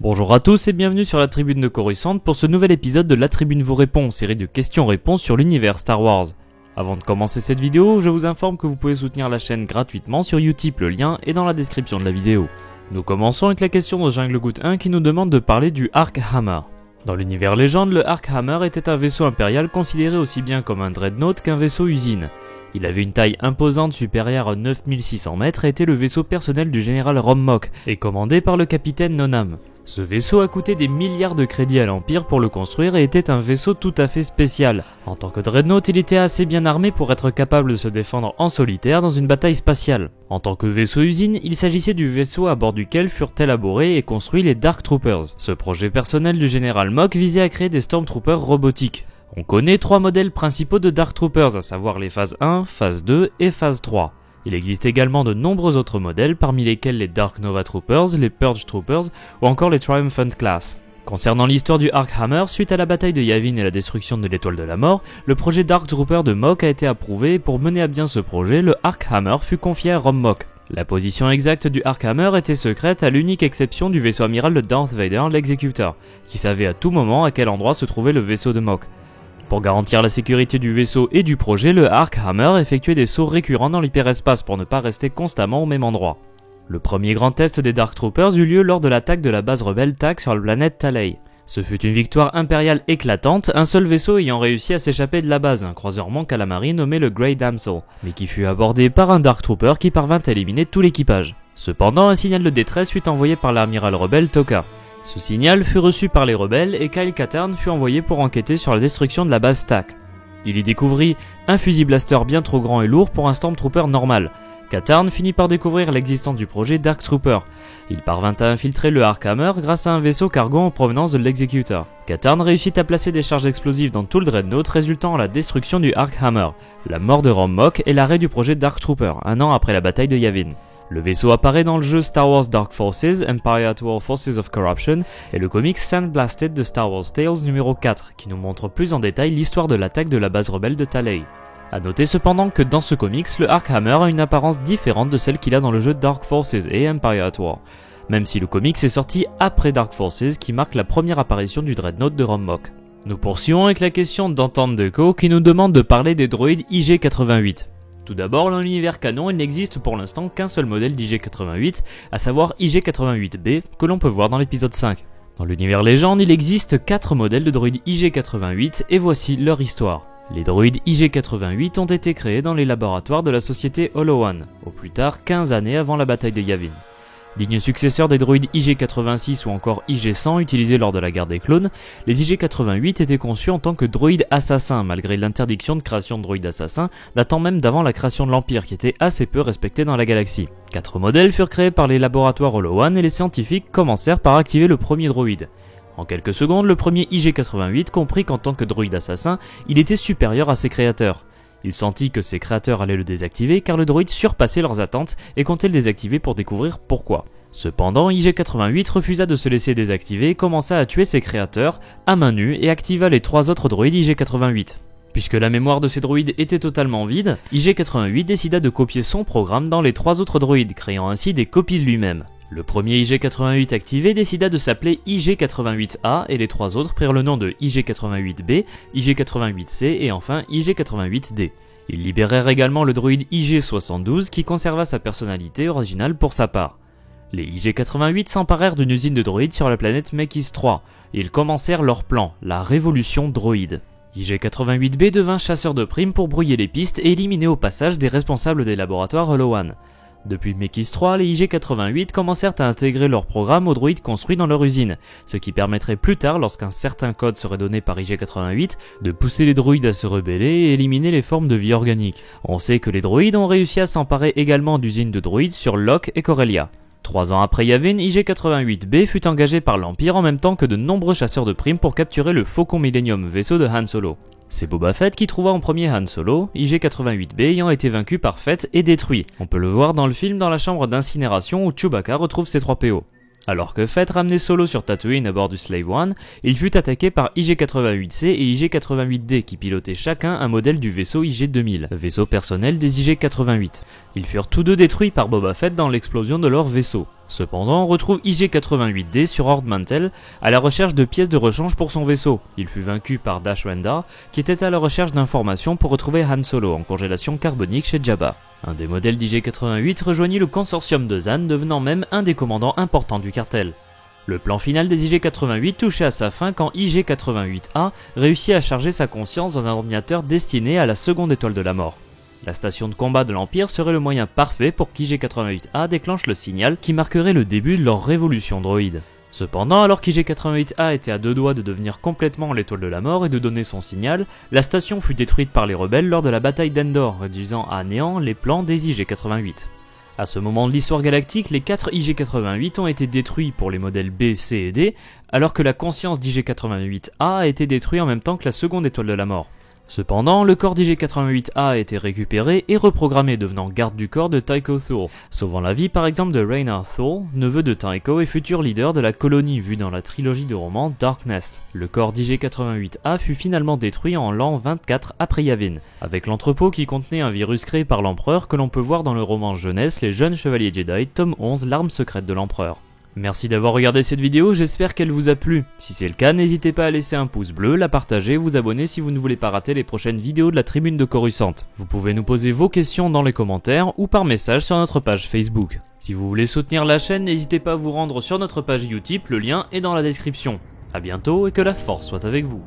Bonjour à tous et bienvenue sur la Tribune de Coruscant pour ce nouvel épisode de La Tribune vous répond, série de questions-réponses sur l'univers Star Wars. Avant de commencer cette vidéo, je vous informe que vous pouvez soutenir la chaîne gratuitement sur Utip, le lien est dans la description de la vidéo. Nous commençons avec la question de Junglegout 1 qui nous demande de parler du Arc Hammer. Dans l'univers légende, le Arc Hammer était un vaisseau impérial considéré aussi bien comme un dreadnought qu'un vaisseau usine. Il avait une taille imposante supérieure à 9600 mètres et était le vaisseau personnel du général Rom Mok et commandé par le capitaine Nonam. Ce vaisseau a coûté des milliards de crédits à l'Empire pour le construire et était un vaisseau tout à fait spécial. En tant que dreadnought, il était assez bien armé pour être capable de se défendre en solitaire dans une bataille spatiale. En tant que vaisseau usine, il s'agissait du vaisseau à bord duquel furent élaborés et construits les Dark Troopers. Ce projet personnel du général Mok visait à créer des Stormtroopers robotiques. On connaît trois modèles principaux de Dark Troopers, à savoir les phases 1, phase 2 et phase 3. Il existe également de nombreux autres modèles, parmi lesquels les Dark Nova Troopers, les Purge Troopers ou encore les Triumphant Class. Concernant l'histoire du Arc Hammer, suite à la bataille de Yavin et la destruction de l'étoile de la mort, le projet Dark Trooper de Mok a été approuvé et pour mener à bien ce projet, le Arc Hammer fut confié à Rom Mok. La position exacte du Arc Hammer était secrète à l'unique exception du vaisseau amiral de Darth Vader, l'Executor, qui savait à tout moment à quel endroit se trouvait le vaisseau de Mok. Pour garantir la sécurité du vaisseau et du projet, le Arc Hammer effectuait des sauts récurrents dans l'hyperespace pour ne pas rester constamment au même endroit. Le premier grand test des Dark Troopers eut lieu lors de l'attaque de la base rebelle TAC sur la planète Talay. Ce fut une victoire impériale éclatante, un seul vaisseau ayant réussi à s'échapper de la base, un croiseur manque à la marine nommé le Grey Damsel, mais qui fut abordé par un Dark Trooper qui parvint à éliminer tout l'équipage. Cependant, un signal de détresse fut envoyé par l'amiral rebelle Tokka. Ce signal fut reçu par les rebelles et Kyle Katarn fut envoyé pour enquêter sur la destruction de la base TAC. Il y découvrit un fusil blaster bien trop grand et lourd pour un Stormtrooper normal. Katarn finit par découvrir l'existence du projet Dark Trooper. Il parvint à infiltrer le Arc Hammer grâce à un vaisseau cargo en provenance de l'Executor. Katarn réussit à placer des charges explosives dans tout le Dreadnought résultant à la destruction du Arc Hammer, la mort de Rom Mok et l'arrêt du projet Dark Trooper, un an après la bataille de Yavin. Le vaisseau apparaît dans le jeu Star Wars Dark Forces, Empire at War Forces of Corruption et le comic Sandblasted de Star Wars Tales numéro 4, qui nous montre plus en détail l'histoire de l'attaque de la base rebelle de Talay. A noter cependant que dans ce comics, le Arc Hammer a une apparence différente de celle qu'il a dans le jeu Dark Forces et Empire at War, même si le comics est sorti après Dark Forces qui marque la première apparition du Dreadnought de Rom Mok. Nous poursuivons avec la question d'Entente Deco qui nous demande de parler des droïdes IG-88. Tout d'abord, dans l'univers canon, il n'existe pour l'instant qu'un seul modèle d'IG-88, à savoir IG-88B, que l'on peut voir dans l'épisode 5. Dans l'univers légende, il existe 4 modèles de droïdes IG-88 et voici leur histoire. Les droïdes IG-88 ont été créés dans les laboratoires de la société Holo One, au plus tard 15 années avant la bataille de Yavin. Dignes successeurs des droïdes IG-86 ou encore IG-100 utilisés lors de la guerre des clones, les IG-88 étaient conçus en tant que droïdes assassins malgré l'interdiction de création de droïdes assassins datant même d'avant la création de l'Empire qui était assez peu respectée dans la galaxie. 4 modèles furent créés par les laboratoires Holo One et les scientifiques commencèrent par activer le premier droïde. En quelques secondes, le premier IG-88 comprit qu'en tant que droïde assassin, il était supérieur à ses créateurs. Il sentit que ses créateurs allaient le désactiver car le droïde surpassait leurs attentes et comptait le désactiver pour découvrir pourquoi. Cependant, IG-88 refusa de se laisser désactiver et commença à tuer ses créateurs à main nue et activa les 3 autres droïdes IG-88. Puisque la mémoire de ces droïdes était totalement vide, IG-88 décida de copier son programme dans les 3 autres droïdes, créant ainsi des copies de lui-même. Le premier IG-88 activé décida de s'appeler IG-88A et les 3 autres prirent le nom de IG-88B, IG-88C et enfin IG-88D. Ils libérèrent également le droïde IG-72 qui conserva sa personnalité originale pour sa part. Les IG-88 s'emparèrent d'une usine de droïdes sur la planète Mekis 3 et ils commencèrent leur plan, la révolution droïde. IG-88B devint chasseur de primes pour brouiller les pistes et éliminer au passage des responsables des laboratoires Holo One. Depuis Mekis 3, les IG-88 commencèrent à intégrer leur programme aux droïdes construits dans leur usine, ce qui permettrait plus tard, lorsqu'un certain code serait donné par IG-88, de pousser les droïdes à se rebeller et éliminer les formes de vie organique. On sait que les droïdes ont réussi à s'emparer également d'usines de droïdes sur Locke et Corellia. 3 ans après Yavin, IG-88B fut engagé par l'Empire en même temps que de nombreux chasseurs de primes pour capturer le Faucon Millennium, vaisseau de Han Solo. C'est Boba Fett qui trouva en premier Han Solo, IG-88B ayant été vaincu par Fett et détruit. On peut le voir dans le film dans la chambre d'incinération où Chewbacca retrouve ses 3 PO. Alors que Fett ramenait Solo sur Tatooine à bord du Slave One, il fut attaqué par IG-88C et IG-88D qui pilotaient chacun un modèle du vaisseau IG-2000, vaisseau personnel des IG-88. Ils furent tous deux détruits par Boba Fett dans l'explosion de leur vaisseau. Cependant, on retrouve IG-88D sur Ord Mantell à la recherche de pièces de rechange pour son vaisseau. Il fut vaincu par Dash Rendar qui était à la recherche d'informations pour retrouver Han Solo en congélation carbonique chez Jabba. Un des modèles d'IG-88 rejoignit le consortium de Zan, devenant même un des commandants importants du cartel. Le plan final des IG-88 touchait à sa fin quand IG-88A réussit à charger sa conscience dans un ordinateur destiné à la seconde étoile de la mort. La station de combat de l'Empire serait le moyen parfait pour qu'IG-88A déclenche le signal qui marquerait le début de leur révolution droïde. Cependant, alors qu'IG-88A était à deux doigts de devenir complètement l'étoile de la mort et de donner son signal, la station fut détruite par les rebelles lors de la bataille d'Endor, réduisant à néant les plans des IG-88. À ce moment de l'histoire galactique, les 4 IG-88 ont été détruits pour les modèles B, C et D, alors que la conscience d'IG-88A a été détruite en même temps que la seconde étoile de la mort. Cependant, le corps d'IG-88A a été récupéré et reprogrammé, devenant garde du corps de Tycho Thul, sauvant la vie par exemple de Raynar Thul, neveu de Tycho et futur leader de la colonie vue dans la trilogie de romans Dark Nest. Le corps d'IG-88A fut finalement détruit en l'an 24 après Yavin, avec l'entrepôt qui contenait un virus créé par l'empereur que l'on peut voir dans le roman jeunesse Les Jeunes Chevaliers Jedi, tome 11, l'arme secrète de l'empereur. Merci d'avoir regardé cette vidéo, j'espère qu'elle vous a plu. Si c'est le cas, n'hésitez pas à laisser un pouce bleu, la partager, vous abonner si vous ne voulez pas rater les prochaines vidéos de la Tribune de Coruscant. Vous pouvez nous poser vos questions dans les commentaires ou par message sur notre page Facebook. Si vous voulez soutenir la chaîne, n'hésitez pas à vous rendre sur notre page Utip, le lien est dans la description. A bientôt et que la force soit avec vous.